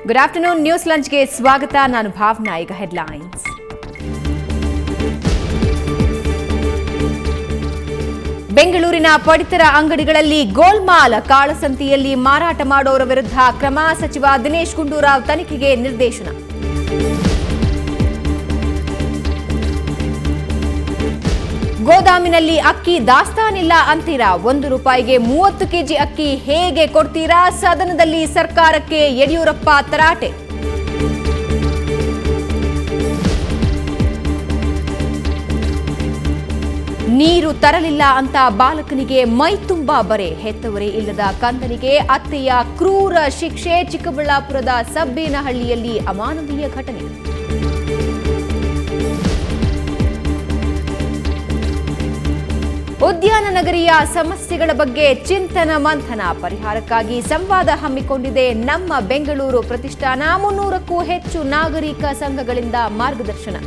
Good afternoon news ಲಂಚ್ಗೆ ಸ್ವಾಗತ. ನಾನು ಭಾವನಾ. ಈಗ ಹೆಡ್ಲೈನ್ಸ್. ಬೆಂಗಳೂರಿನ ಪಡಿತರ ಅಂಗಡಿಗಳಲ್ಲಿ ಗೋಲ್ಮಾಲ್ ಕಾಳಸಂತೆಯಲ್ಲಿ ಮಾರಾಟ ಮಾಡೋರ ವಿರುದ್ಧ ಕ್ರಮ. ಸಚಿವ ದಿನೇಶ್ ಗುಂಡೂರಾವ್ ತನಿಖೆಗೆ ನಿರ್ದೇಶನ. ಗೋದಾಮಿನಲ್ಲಿ ಅಕ್ಕಿ ದಾಸ್ತಾನಿಲ್ಲ ಅಂತೀರಾ? ₹1ಗೆ 30 ಕೆಜಿ ಅಕ್ಕಿ ಹೇಗೆ ಕೊಡ್ತೀರಾ? ಸದನದಲ್ಲಿ ಸರ್ಕಾರಕ್ಕೆ ಯಡಿಯೂರಪ್ಪ ತರಾಟೆ. ನೀರು ತರಲಿಲ್ಲ ಅಂತ ಬಾಲಕನಿಗೆ ಮೈ ತುಂಬಾ ಬರೆ. ಹೆತ್ತವರೇ ಇಲ್ಲದ ಕಂದನಿಗೆ ಅತ್ತೆಯ ಕ್ರೂರ ಶಿಕ್ಷೆ. ಚಿಕ್ಕಬಳ್ಳಾಪುರದ ಸಬ್ಬೇನಹಳ್ಳಿಯಲ್ಲಿ ಅಮಾನವೀಯ ಘಟನೆ. ಉದ್ಯಾನ ನಗರಿಯ ಸಮಸ್ಯೆಗಳ ಬಗ್ಗೆ ಚಿಂತನ ಮಂಥನ. ಪರಿಹಾರಕ್ಕಾಗಿ ಸಂವಾದ ಹಮ್ಮಿಕೊಂಡಿದೆ ನಮ್ಮ ಬೆಂಗಳೂರು ಪ್ರತಿಷ್ಠಾನ. 300ಕ್ಕೂ ಹೆಚ್ಚು ನಾಗರಿಕ ಸಂಘಗಳಿಂದ ಮಾರ್ಗದರ್ಶನ.